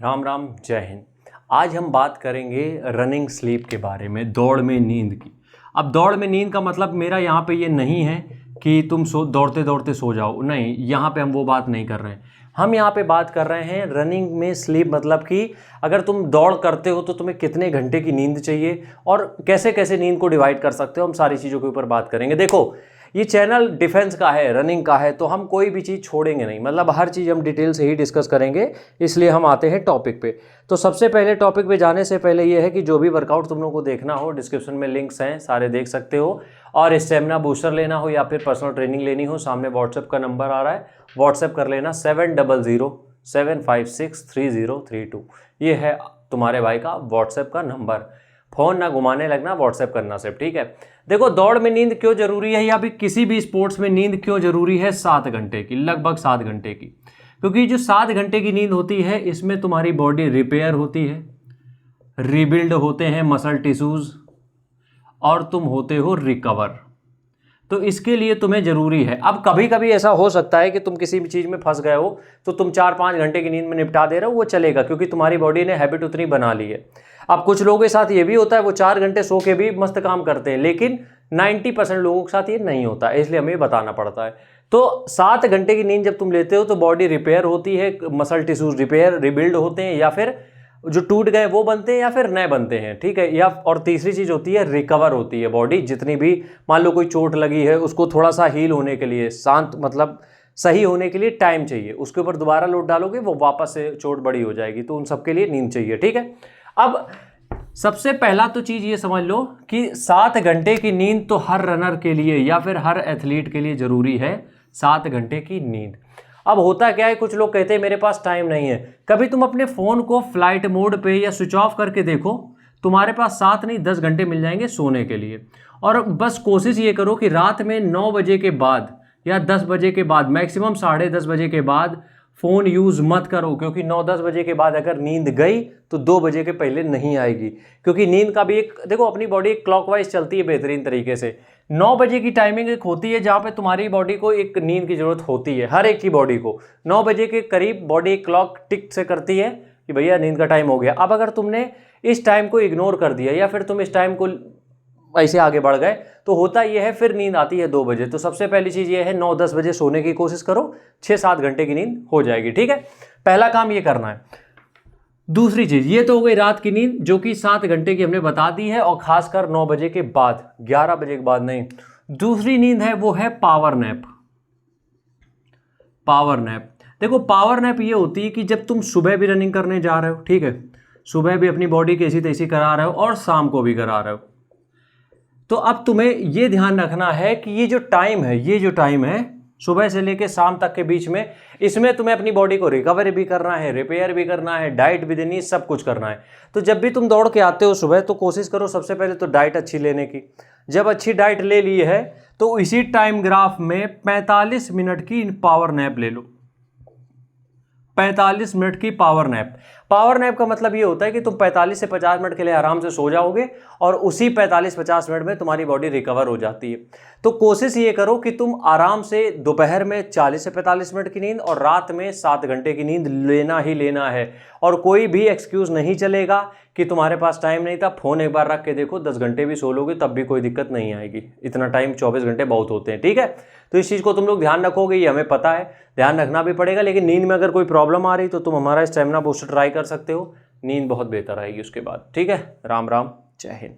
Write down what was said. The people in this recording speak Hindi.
राम राम, जय हिंद। आज हम बात करेंगे रनिंग स्लीप के बारे में, दौड़ में नींद की। अब दौड़ में नींद का मतलब मेरा यहाँ पे ये नहीं है कि तुम दौड़ते दौड़ते सो जाओ, नहीं, यहाँ पे हम वो बात नहीं कर रहे हैं। हम यहाँ पे बात कर रहे हैं रनिंग में स्लीप, मतलब कि अगर तुम दौड़ करते हो तो तुम्हें कितने घंटे की नींद चाहिए और कैसे कैसे नींद को डिवाइड कर सकते हो, हम सारी चीज़ों के ऊपर बात करेंगे। देखो, ये चैनल डिफेंस का है, रनिंग का है, तो हम कोई भी चीज़ छोड़ेंगे नहीं, मतलब हर चीज़ हम डिटेल से ही डिस्कस करेंगे। इसलिए हम आते हैं टॉपिक पे। तो सबसे पहले टॉपिक पे जाने से पहले ये है कि जो भी वर्कआउट तुम लोगों को देखना हो, डिस्क्रिप्शन में लिंक्स हैं, सारे देख सकते हो। और स्टेमिना बूस्टर लेना हो या फिर पर्सनल ट्रेनिंग लेनी हो, सामने व्हाट्सएप का नंबर आ रहा है, व्हाट्सएप कर लेना 7007563032। ये है तुम्हारे भाई का व्हाट्सएप का नंबर। फ़ोन ना घुमाने लगना, व्हाट्सएप करना सिर्फ, ठीक है। देखो, दौड़ में नींद क्यों जरूरी है या फिर किसी भी स्पोर्ट्स में नींद क्यों जरूरी है? 7 घंटे की, लगभग 7 घंटे की। क्योंकि जो 7 घंटे की नींद होती है, इसमें तुम्हारी बॉडी रिपेयर होती है, रीबिल्ड होते हैं मसल टिश्यूज, और तुम होते हो रिकवर। तो इसके लिए तुम्हें जरूरी है। अब कभी कभी ऐसा हो सकता है कि तुम किसी भी चीज़ में फंस गए हो, तो तुम 4-5 घंटे की नींद में निपटा दे रहे हो, वो चलेगा क्योंकि तुम्हारी बॉडी ने हैबिट उतनी बना ली है। अब कुछ लोगों के साथ ये भी होता है, वो 4 घंटे सो के भी मस्त काम करते हैं, लेकिन 90% लोगों के साथ ये नहीं होता है, इसलिए हमें बताना पड़ता है। तो 7 घंटे की नींद जब तुम लेते हो तो बॉडी रिपेयर होती है, मसल टिश्यूज रिपेयर रिबिल्ड होते हैं, या फिर जो टूट गए वो बनते हैं या फिर नए बनते हैं, ठीक है। या और तीसरी चीज़ होती है रिकवर होती है बॉडी। जितनी भी मान लो कोई चोट लगी है, उसको थोड़ा सा हील होने के लिए, शांत मतलब सही होने के लिए टाइम चाहिए। उसके ऊपर दोबारा लोड डालोगे वो वापस से चोट बड़ी हो जाएगी, तो उन सबके लिए नींद चाहिए, ठीक है। अब सबसे पहला तो चीज़ ये समझ लो कि 7 घंटे की नींद तो हर रनर के लिए या फिर हर एथलीट के लिए ज़रूरी है, 7 घंटे की नींद। अब होता क्या है, कुछ लोग कहते हैं मेरे पास टाइम नहीं है। कभी तुम अपने फ़ोन को फ्लाइट मोड पे या स्विच ऑफ करके देखो, तुम्हारे पास 7 नहीं 10 घंटे मिल जाएंगे सोने के लिए। और बस कोशिश ये करो कि रात में 9 बजे के बाद या 10 बजे के बाद, मैक्सिमम 10:30 बजे के बाद फ़ोन यूज़ मत करो, क्योंकि 9-10 बजे के बाद अगर नींद गई तो 2 बजे के पहले नहीं आएगी। क्योंकि नींद का भी एक, देखो, अपनी बॉडी क्लॉकवाइज चलती है बेहतरीन तरीके से। 9 बजे की टाइमिंग एक होती है जहाँ पे तुम्हारी बॉडी को एक नींद की ज़रूरत होती है, हर एक की बॉडी को 9 बजे के करीब बॉडी क्लॉक टिक से करती है कि भैया नींद का टाइम हो गया। अब अगर तुमने इस टाइम को इग्नोर कर दिया या फिर तुम इस टाइम को ऐसे आगे बढ़ गए, तो होता यह है फिर नींद आती है 2 बजे। तो सबसे पहली चीज़ ये है 9-10 बजे सोने की कोशिश करो, 6-7 घंटे की नींद हो जाएगी, ठीक है। पहला काम ये करना है। दूसरी चीज़ ये तो हो गई रात की नींद, जो कि 7 घंटे की हमने बता दी है, और खासकर 9 बजे के बाद, 11 बजे के बाद नहीं। दूसरी नींद है वो है पावर नैप। पावर नैप, देखो, पावर नैप ये होती है कि जब तुम सुबह भी रनिंग करने जा रहे हो, ठीक है, सुबह भी अपनी बॉडी कैसी तैसी करा रहे हो और शाम को भी करा रहे हो, तो अब तुम्हें ये ध्यान रखना है कि ये जो टाइम है सुबह से लेकर शाम तक के बीच में, इसमें तुम्हें अपनी बॉडी को रिकवर भी करना है, रिपेयर भी करना है, डाइट भी देनी है, सब कुछ करना है। तो जब भी तुम दौड़ के आते हो सुबह, तो कोशिश करो सबसे पहले तो डाइट अच्छी लेने की। जब अच्छी डाइट ले ली है तो इसी टाइम ग्राफ में 45 मिनट की पावर नैप ले लो। 45 मिनट की पावर नैप। पावर नैप का मतलब ये होता है कि तुम 45 से 50 मिनट के लिए आराम से सो जाओगे और उसी 45-50 मिनट में तुम्हारी बॉडी रिकवर हो जाती है। तो कोशिश ये करो कि तुम आराम से दोपहर में 40 से 45 मिनट की नींद और रात में 7 घंटे की नींद लेना ही लेना है। और कोई भी एक्सक्यूज़ नहीं चलेगा कि तुम्हारे पास टाइम नहीं था। फ़ोन एक बार रख के देखो, 10 घंटे भी सो लोगे तब भी कोई दिक्कत नहीं आएगी। इतना टाइम 24 घंटे बहुत होते हैं, ठीक है। तो इस चीज़ को तुम लोग ध्यान रखोगे, ये हमें पता है, ध्यान रखना भी पड़ेगा। लेकिन नींद में अगर कोई प्रॉब्लम आ रही तो तुम हमारा स्टेमिना बूस्टर ट्राई कर सकते हो, नींद बहुत बेहतर आएगी उसके बाद, ठीक है। राम राम, जय हिंद।